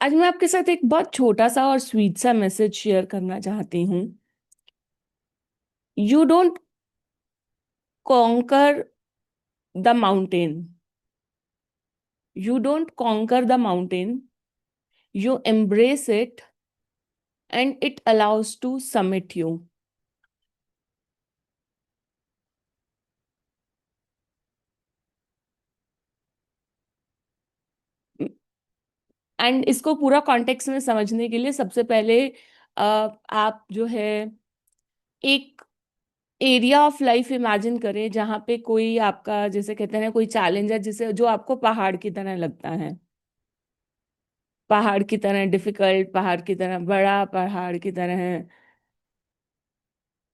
आज मैं आपके साथ एक बहुत छोटा सा और स्वीट सा मैसेज शेयर करना चाहती हूँ। You don't conquer the mountain. You don't conquer the mountain, you embrace it and it allows to summit you. And इसको पूरा कॉन्टेक्स्ट में समझने के लिए सबसे पहले आप जो है एक एरिया ऑफ लाइफ इमेजिन करें जहाँ पे कोई आपका, जैसे कहते हैं ना, कोई चैलेंज है जिसे जो आपको पहाड़ की तरह लगता है। पहाड़ की तरह डिफिकल्ट, पहाड़ की तरह बड़ा, पहाड़ की तरह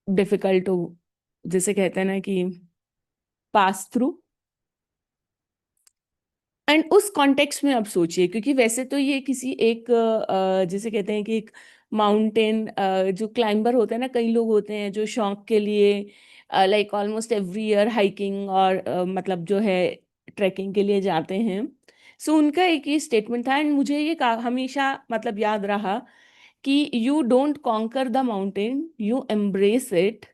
डिफिकल्ट टू, जिसे कहते हैं ना कि पास थ्रू। एंड उस कॉन्टेक्स्ट में आप सोचिए, क्योंकि वैसे तो ये किसी एक जिसे कहते हैं कि एक माउंटेन, जो क्लाइंबर होते हैं ना, कई लोग होते हैं जो शौक के लिए like almost every year hiking और मतलब जो है ट्रैकिंग के लिए जाते हैं। सो उनका एक ही स्टेटमेंट था एंड मुझे ये हमेशा मतलब याद रहा कि you don't conquer the mountain, you embrace it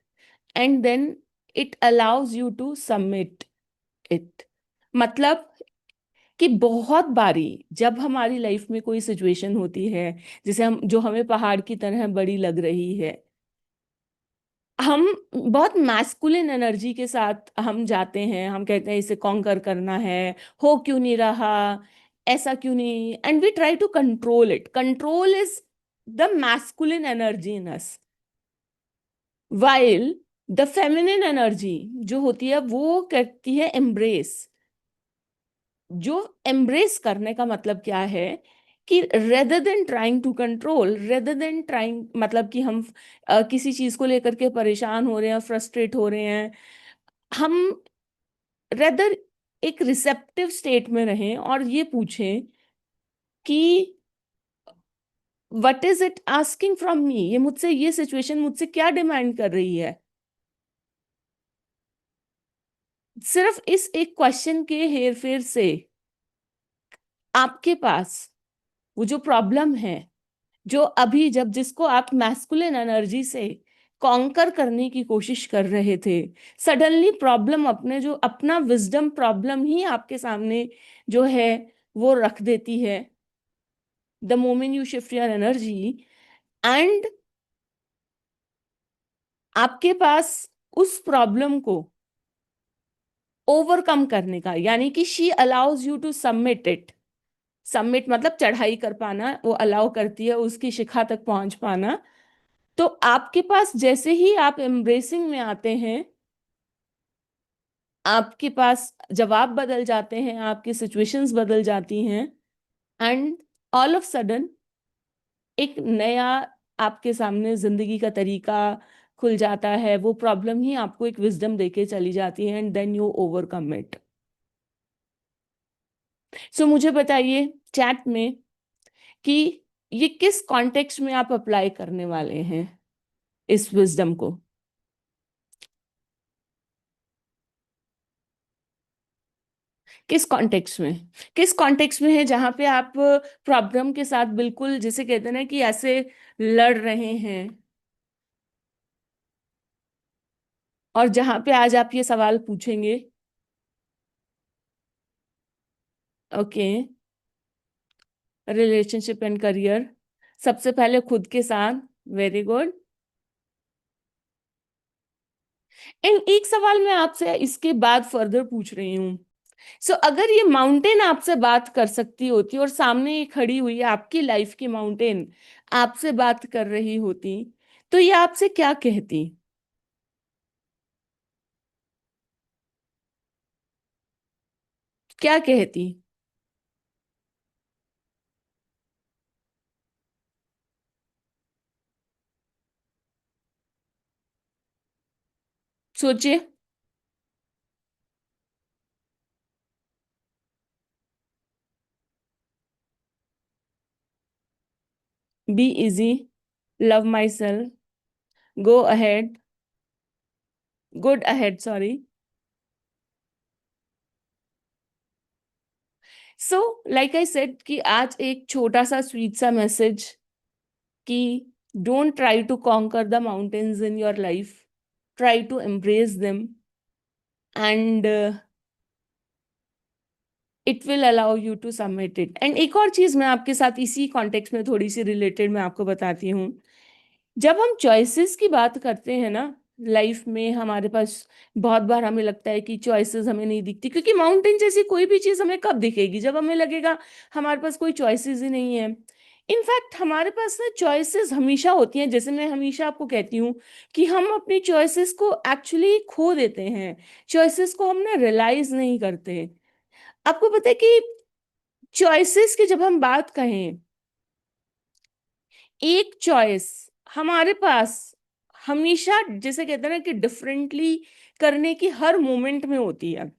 and then it allows you to submit it. मतलब कि बहुत बारी जब हमारी लाइफ में कोई सिचुएशन होती है जिसे हम, जो हमें पहाड़ की तरह बड़ी लग रही है, हम बहुत मैस्कुलिन एनर्जी के साथ हम जाते हैं, हम कहते हैं इसे कॉन्कर करना है, हो क्यों नहीं रहा, ऐसा क्यों नहीं, and we try to control it. Control is the masculine energy in us, while the feminine energy जो होती है वो करती है एम्ब्रेस। जो एम्ब्रेस करने का मतलब क्या है कि rather than trying to control, rather than trying, मतलब कि हम किसी चीज को लेकर के परेशान हो रहे हैं, फ्रस्ट्रेट हो रहे हैं, हम रेदर एक रिसेप्टिव स्टेट में रहें और ये पूछें कि what is it asking from me, ये मुझसे, ये सिचुएशन मुझसे क्या डिमांड कर रही है। सिर्फ इस एक क्वेश्चन के हेर फेर से आपके पास वो जो प्रॉब्लम है, जो अभी जब जिसको आप मैस्कुलिन एनर्जी से कॉन्कर करने की कोशिश कर रहे थे, सडनली प्रॉब्लम अपने जो अपना विजडम प्रॉब्लम ही आपके सामने जो है वो रख देती है। The moment you shift your energy and आपके पास उस प्रॉब्लम को ओवरकम करने का, यानी कि she allows you to submit it. Submit मतलब चढ़ाई कर पाना, वो अलाउ करती है उसकी शिखा तक पहुंच पाना। तो आपके पास जैसे ही आप एम्ब्रेसिंग में आते हैं, आपके पास जवाब बदल जाते हैं, आपकी सिचुएशंस बदल जाती हैं एंड ऑल ऑफ सडन एक नया आपके सामने जिंदगी का तरीका खुल जाता है। वो प्रॉब्लम ही आपको एक विजडम देके चली जाती है and then you overcome it. So मुझे बताइए चैट में कि ये किस कॉन्टेक्स्ट में आप अप्लाई करने वाले हैं इस विजडम को। किस कॉन्टेक्स्ट में, किस कॉन्टेक्स्ट में है जहां पे आप प्रॉब्लम के साथ बिल्कुल, जिसे कहते हैं ना कि ऐसे लड़ रहे हैं, और जहां पे आज आप ये सवाल पूछेंगे। ओके, रिलेशनशिप एंड करियर, सबसे पहले खुद के साथ। Very good. एंड एक सवाल मैं आपसे इसके बाद फर्दर पूछ रही हूँ। सो अगर ये माउंटेन आपसे बात कर सकती होती और सामने ये खड़ी हुई आपकी लाइफ की माउंटेन आपसे बात कर रही होती, तो ये आपसे क्या कहती, क्या कहती? सोचिए। Be easy, love myself, go ahead, good ahead, sorry. So like I said कि आज एक छोटा सा स्वीट सा मैसेज कि don't try to conquer the mountains in your life, try to embrace them and it will allow you to submit it. And एक और चीज मैं आपके साथ इसी कॉन्टेक्स्ट में थोड़ी सी रिलेटेड मैं आपको बताती हूँ। जब हम चॉइसेस की बात करते हैं ना लाइफ में, हमारे पास बहुत बार हमें लगता है कि चॉइसेस हमें नहीं दिखती, क्योंकि माउंटेन जैसी कोई भी चीज हमें कब दिखेगी, जब हमें लगेगा हमारे पास कोई चॉइसेस ही नहीं है। इनफैक्ट हमारे पास ना चॉइसेस हमेशा होती हैं, जैसे मैं हमेशा आपको कहती हूँ कि हम अपनी चॉइसेस को एक्चुअली खो देते हैं, चॉइसेस को हम ना रियलाइज नहीं करते। आपको पता है कि चॉइसेस की जब हम बात कहें, एक चॉइस हमारे पास हमेशा, जैसे कहते हैं ना कि डिफरेंटली करने की हर मोमेंट में होती है।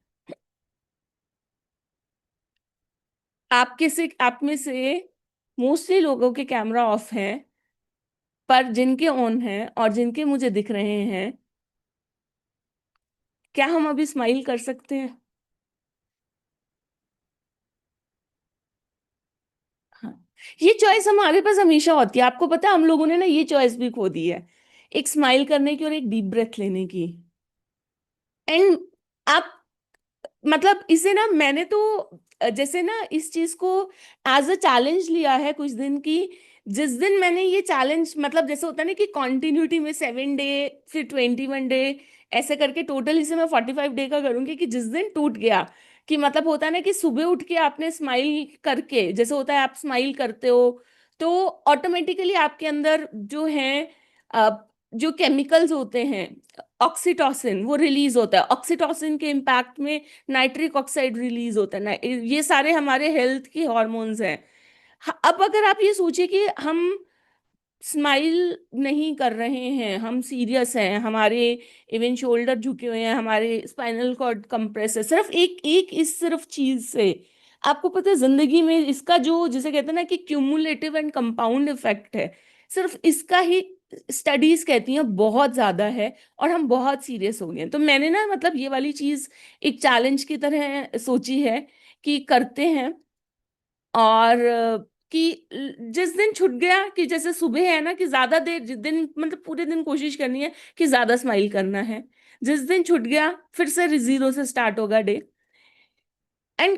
आपके से आप में से मोस्टली लोगों के कैमरा ऑफ हैं, पर जिनके ऑन हैं और जिनके मुझे दिख रहे हैं, क्या हम अभी स्माइल कर सकते हैं? हाँ, ये चॉइस हमारे पास हमेशा होती है। आपको पता है हम लोगों ने ना ये चॉइस भी खो दी है, एक स्माइल करने की और एक डीप ब्रेथ लेने की। एंड आप, मतलब इसे ना मैंने तो जैसे ना इस चीज को एज अ चैलेंज लिया है कुछ दिन की। जिस दिन मैंने ये चैलेंज, मतलब जैसे होता है ना कि कॉन्टिन्यूटी में 7 डे, फिर 21 डे, ऐसे करके टोटल इसे मैं 45 डे का करूंगी, कि जिस दिन टूट गया, कि मतलब होता है ना कि सुबह उठ के आपने स्माइल करके, जैसे होता है आप स्माइल करते हो तो ऑटोमेटिकली आपके अंदर जो है जो केमिकल्स होते हैं, ऑक्सीटोसिन वो रिलीज होता है। ऑक्सीटोसिन के इम्पैक्ट में नाइट्रिक ऑक्साइड रिलीज होता है ना, ये सारे हमारे हेल्थ के हॉर्मोन्स हैं। अब अगर आप ये सोचिए कि हम स्माइल नहीं कर रहे हैं, हम सीरियस हैं, हमारे इवन शोल्डर झुके हुए हैं, हमारे स्पाइनल कॉर्ड कंप्रेस है, सिर्फ एक एक इस सिर्फ चीज से, आपको पता है जिंदगी में इसका जो जिसे कहते हैं ना कि क्यूमुलेटिव एंड कंपाउंड इफेक्ट है, सिर्फ इसका ही स्टडीज कहती हैं बहुत ज्यादा है। और हम बहुत सीरियस हो गए हैं। तो मैंने ना मतलब ये वाली चीज एक चैलेंज की तरह सोची है कि करते हैं। और कि जिस दिन छूट गया, कि जैसे सुबह है ना कि ज्यादा देर, जिस दिन मतलब पूरे दिन कोशिश करनी है कि ज्यादा स्माइल करना है, जिस दिन छूट गया फिर से जीरो से स्टार्ट होगा डे। एंड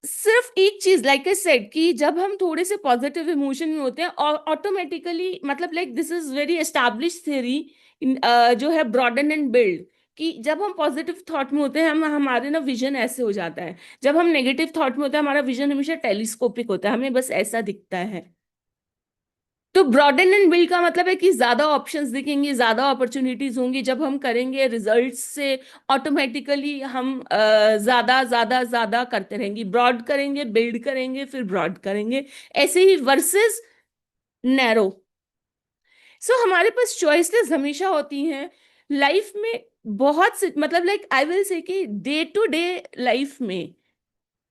सिर्फ एक चीज, लाइक आई सेड, कि जब हम थोड़े से पॉजिटिव इमोशन में होते हैं और ऑटोमेटिकली, मतलब like this is very establish theory जो है ब्रॉडन एंड बिल्ड, कि जब हम पॉजिटिव थॉट में होते हैं हम हमारे ना विजन ऐसे हो जाता है। जब हम नेगेटिव थॉट में होते हैं हमारा विजन हमेशा टेलीस्कोपिक होता है, हमें बस ऐसा दिखता है। तो ब्रॉडन एंड बिल्ड का मतलब है कि ज्यादा ऑप्शंस दिखेंगे, ज्यादा अपॉर्चुनिटीज होंगी, जब हम करेंगे रिजल्ट्स से ऑटोमेटिकली हम ज्यादा ज्यादा ज्यादा करते रहेंगे, ब्रॉड करेंगे, बिल्ड करेंगे, फिर ब्रॉड करेंगे, ऐसे ही वर्सेस नैरो। सो हमारे पास चॉइसेस हमेशा होती हैं लाइफ में, बहुत से, मतलब लाइक आई विल से कि डे टू डे लाइफ में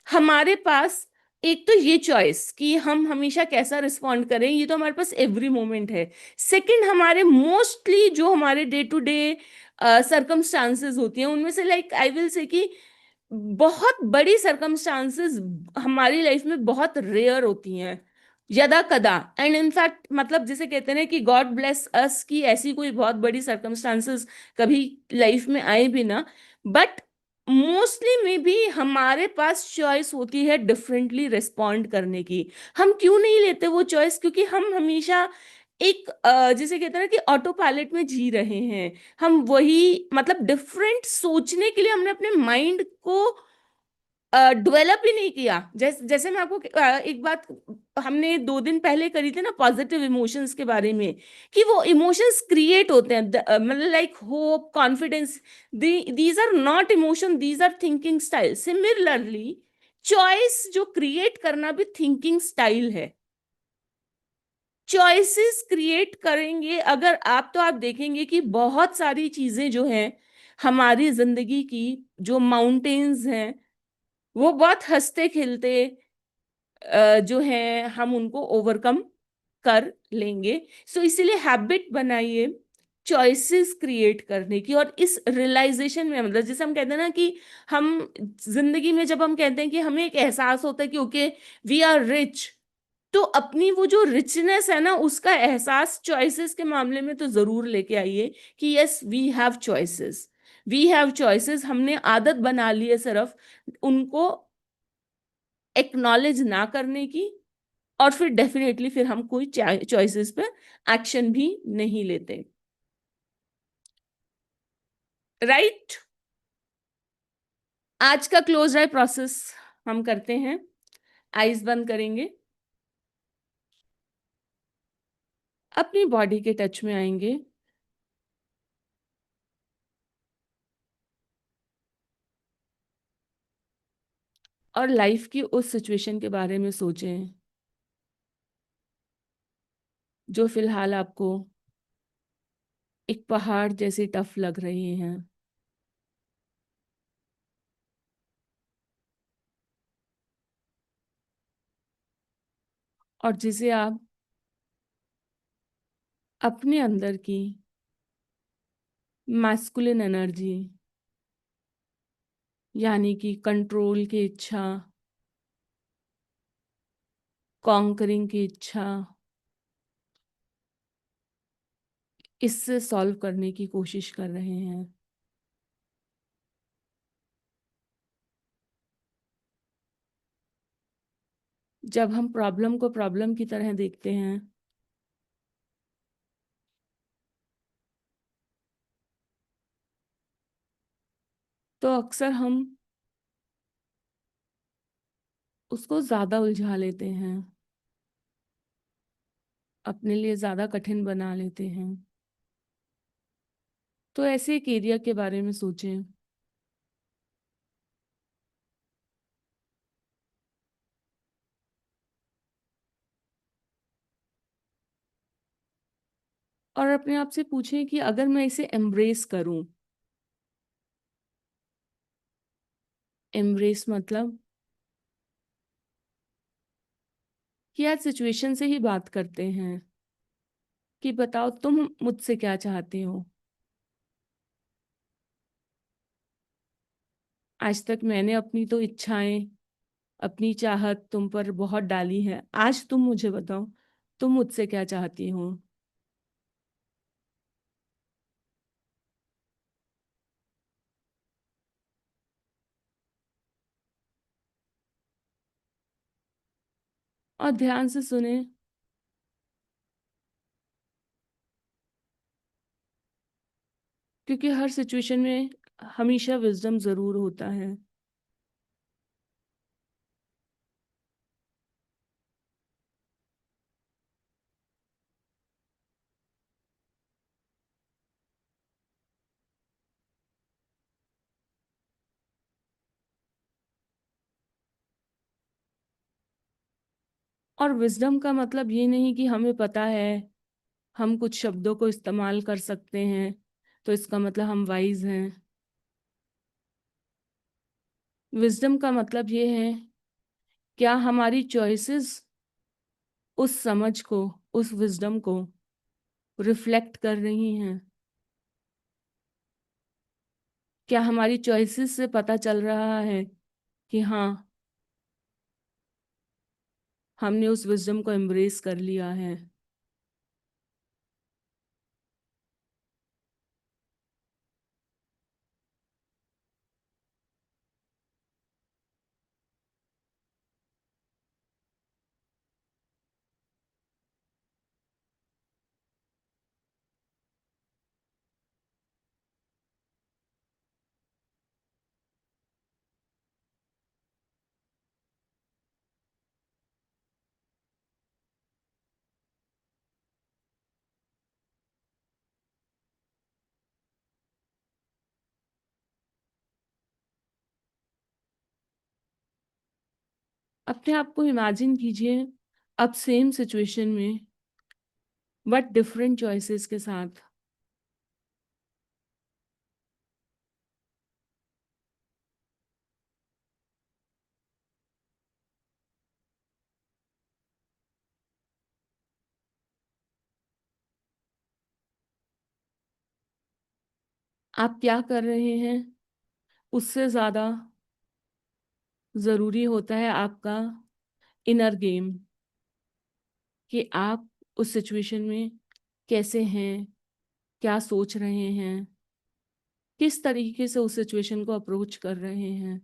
हमारे पास एक तो ये चॉइस कि हम हमेशा कैसा रिस्पॉन्ड करें, ये तो हमारे पास एवरी मोमेंट है। सेकंड, हमारे मोस्टली जो हमारे डे टू डे सरकमस्टांसेस होती हैं उनमें से, लाइक आई विल से कि बहुत बड़ी सरकमस्टांसेस हमारी लाइफ में बहुत रेयर होती हैं, यदा कदा। एंड इनफैक्ट मतलब जिसे कहते हैं ना कि गॉड ब्लेस अस, की ऐसी कोई बहुत बड़ी सरकमस्टांसेस कभी लाइफ में आए भी ना, बट मोस्टली में भी हमारे पास चॉइस होती है डिफरेंटली रिस्पॉन्ड करने की। हम क्यों नहीं लेते वो चॉइस? क्योंकि हम हमेशा एक जिसे कहते हैं ना कि ऑटो पायलट में जी रहे हैं। हम वही, मतलब डिफरेंट सोचने के लिए हमने अपने माइंड को डेवलप ही नहीं किया। जैसे जैसे मैं आपको एक बात, हमने 2 दिन पहले करी थी ना पॉजिटिव इमोशंस के बारे में, कि वो इमोशंस क्रिएट होते हैं, मतलब like hope, confidence, these are not emotion, these are thinking style. Similarly choice जो क्रिएट करना भी थिंकिंग स्टाइल है। चॉइसेस क्रिएट करेंगे अगर आप, तो आप देखेंगे कि बहुत सारी चीजें जो हैं हमारी जिंदगी की, जो माउंटेन्स हैं, वो बहुत हंसते खेलते जो है हम उनको ओवरकम कर लेंगे। सो इसीलिए हैबिट बनाइए चॉइसेस क्रिएट करने की, और इस रियलाइजेशन में, मतलब जैसे हम कहते हैं ना कि हम जिंदगी में जब हम कहते हैं कि हमें एक एहसास होता है कि ओके वी आर रिच, तो अपनी वो जो रिचनेस है ना उसका एहसास चॉइसेस के मामले में तो जरूर लेके आइए कि yes we have choices, we have choices. हमने आदत बना ली है सिर्फ उनको एक्नॉलेज ना करने की, और फिर डेफिनेटली फिर हम कोई चॉइसेस पे एक्शन भी नहीं लेते। राइट। आज का क्लोज आई प्रोसेस हम करते हैं। आईज बंद करेंगे, अपनी बॉडी के टच में आएंगे, और लाइफ की उस सिचुएशन के बारे में सोचें जो फिलहाल आपको एक पहाड़ जैसे टफ लग रही हैं, और जिसे आप अपने अंदर की मैस्कुलिन एनर्जी, यानी कि कंट्रोल की इच्छा, कॉन्करिंग की इच्छा, इससे सॉल्व करने की कोशिश कर रहे हैं। जब हम प्रॉब्लम को प्रॉब्लम की तरह देखते हैं तो अक्सर हम उसको ज्यादा उलझा लेते हैं, अपने लिए ज्यादा कठिन बना लेते हैं। तो ऐसे एक एरिया के बारे में सोचें और अपने आप से पूछें कि अगर मैं इसे एम्ब्रेस करूं, एम्ब्रेस मतलब कि आज सिचुएशन से ही बात करते हैं कि बताओ तुम मुझसे क्या चाहते हो। आज तक मैंने अपनी तो इच्छाएं, अपनी चाहत तुम पर बहुत डाली है, आज तुम मुझे बताओ तुम मुझसे क्या चाहती हो। और ध्यान से सुने, क्योंकि हर सिचुएशन में हमेशा विजडम जरूर होता है। और विजडम का मतलब ये नहीं कि हमें पता है, हम कुछ शब्दों को इस्तेमाल कर सकते हैं तो इसका मतलब हम वाइज हैं। विजडम का मतलब ये है, क्या हमारी चॉइसेस उस समझ को, उस विजडम को रिफ्लेक्ट कर रही हैं। क्या हमारी चॉइसेस से पता चल रहा है कि हाँ हमने उस विजडम को एम्ब्रेस कर लिया है। अपने आप को इमेजिन कीजिए अब सेम सिचुएशन में बट डिफरेंट चॉइसेस के साथ। आप क्या कर रहे हैं, उससे ज़्यादा ज़रूरी होता है आपका इनर गेम, कि आप उस सिचुएशन में कैसे हैं, क्या सोच रहे हैं, किस तरीके से उस सिचुएशन को अप्रोच कर रहे हैं।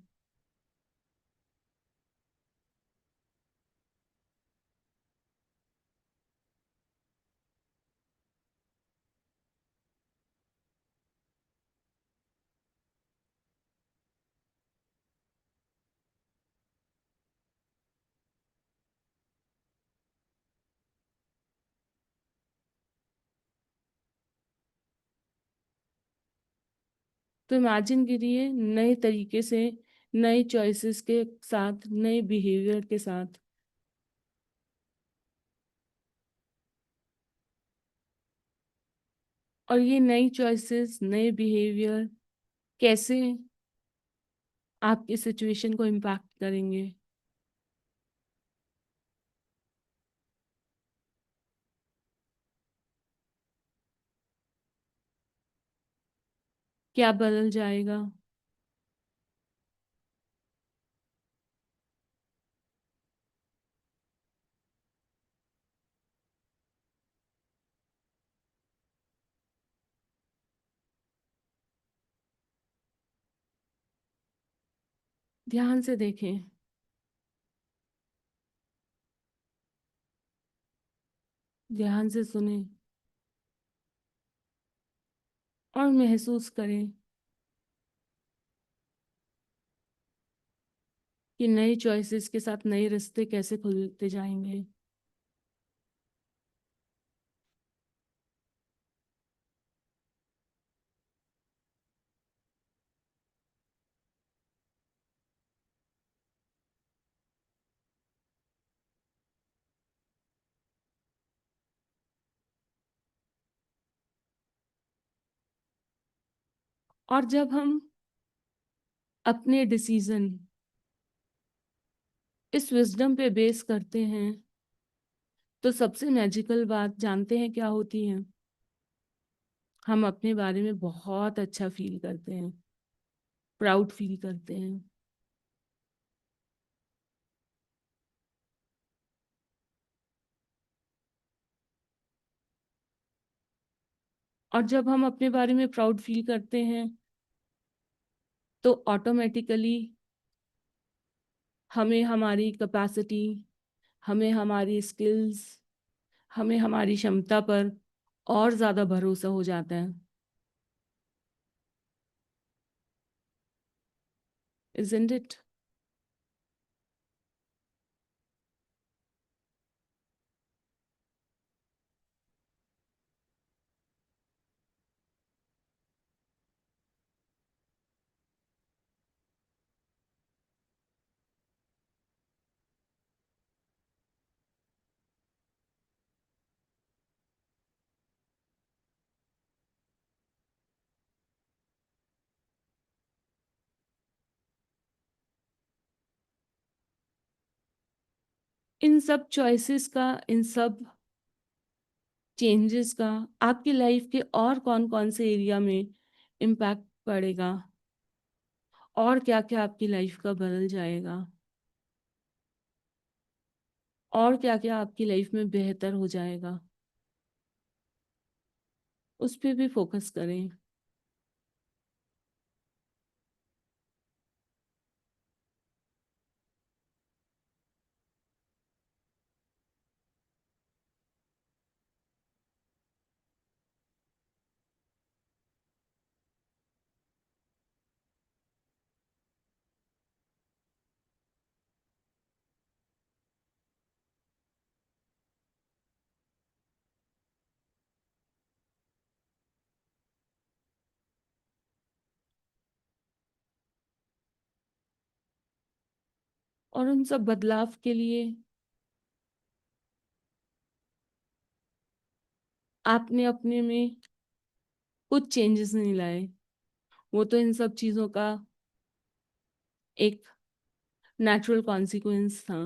तो इमेजिन करिए नए तरीके से, नए चॉइसेस के साथ, नए बिहेवियर के साथ, और ये नई चॉइसेस, नए बिहेवियर कैसे आपकी सिचुएशन को इम्पैक्ट करेंगे। क्या बदल जाएगा। ध्यान से देखें, ध्यान से सुने, और महसूस करें कि नए चॉइसेस के साथ नए रास्ते कैसे खुलते जाएंगे। और जब हम अपने डिसीजन इस विजडम पे बेस करते हैं, तो सबसे मैजिकल बात जानते हैं क्या होती है। हम अपने बारे में बहुत अच्छा फील करते हैं, प्राउड फील करते हैं। और जब हम अपने बारे में प्राउड फील करते हैं, तो ऑटोमेटिकली हमें हमारी कैपेसिटी, हमें हमारी स्किल्स, हमें हमारी क्षमता पर और ज़्यादा भरोसा हो जाता है। Isn't it? इन सब चॉइसेस का, इन सब चेंजेस का आपकी लाइफ के और कौन कौन से एरिया में इम्पैक्ट पड़ेगा, और क्या क्या आपकी लाइफ का बदल जाएगा, और क्या क्या आपकी लाइफ में बेहतर हो जाएगा, उस पर भी फोकस करें। और उन सब बदलाव के लिए आपने अपने में कुछ चेंजेस नहीं लाए, वो तो इन सब चीज़ों का एक नेचुरल कॉन्सिक्वेंस था।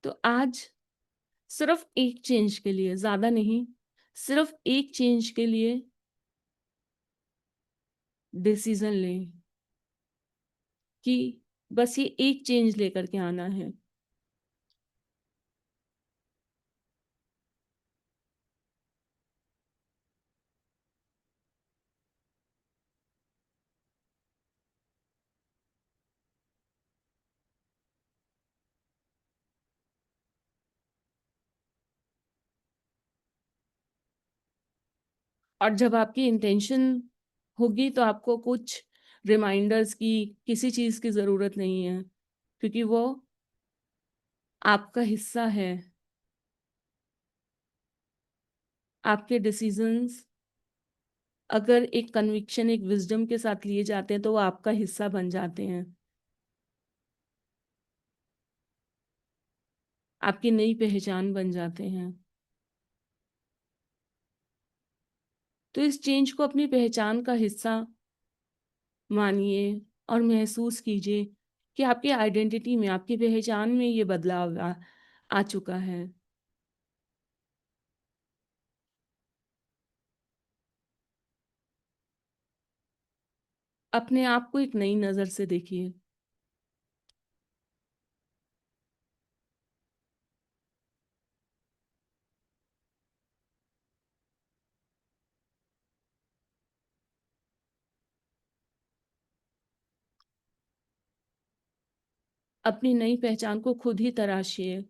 तो आज सिर्फ एक चेंज के लिए, ज़्यादा नहीं, सिर्फ एक चेंज के लिए डिसीज़न लें कि बस ये एक चेंज लेकर के आना है। और जब आपकी इंटेंशन होगी तो आपको कुछ रिमाइंडर्स की, किसी चीज़ की ज़रूरत नहीं है, क्योंकि वो आपका हिस्सा है। आपके डिसीज़न्स अगर एक कन्विक्शन, एक विज़डम के साथ लिए जाते हैं तो वो आपका हिस्सा बन जाते हैं। आपकी नई पहचान बन जाते हैं। तो इस चेंज को अपनी पहचान का हिस्सा मानिए और महसूस कीजिए कि आपकी आइडेंटिटी में, आपकी पहचान में ये बदलाव आ चुका है। अपने आप को एक नई नज़र से देखिए। अपनी नई पहचान को खुद ही तराशिए।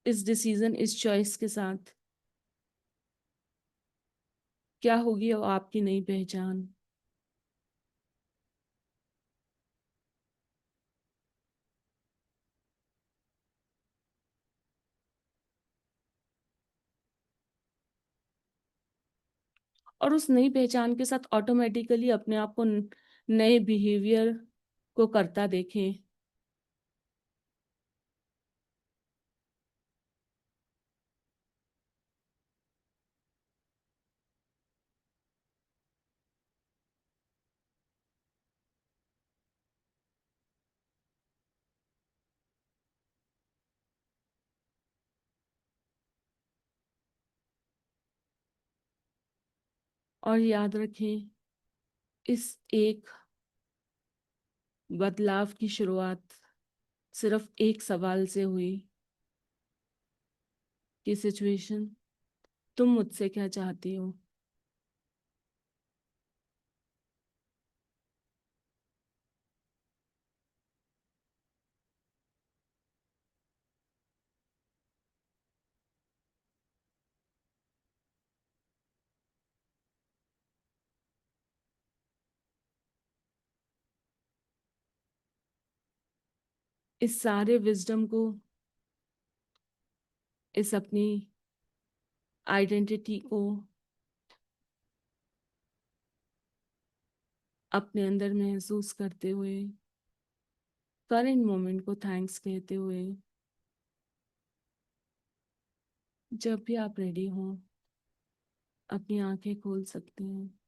इस डिसीज़न, इस चॉइस के साथ क्या होगी वो आपकी नई पहचान। और उस नई पहचान के साथ ऑटोमेटिकली अपने आप को नए बिहेवियर को करता देखें। और याद रखें, इस एक बदलाव की शुरुआत सिर्फ एक सवाल से हुई कि सिचुएशन, तुम मुझसे क्या चाहती हो। इस सारे विजडम को, इस अपनी आइडेंटिटी को अपने अंदर महसूस करते हुए, करंट मोमेंट को थैंक्स कहते हुए, जब भी आप रेडी हो अपनी आंखें खोल सकते हैं।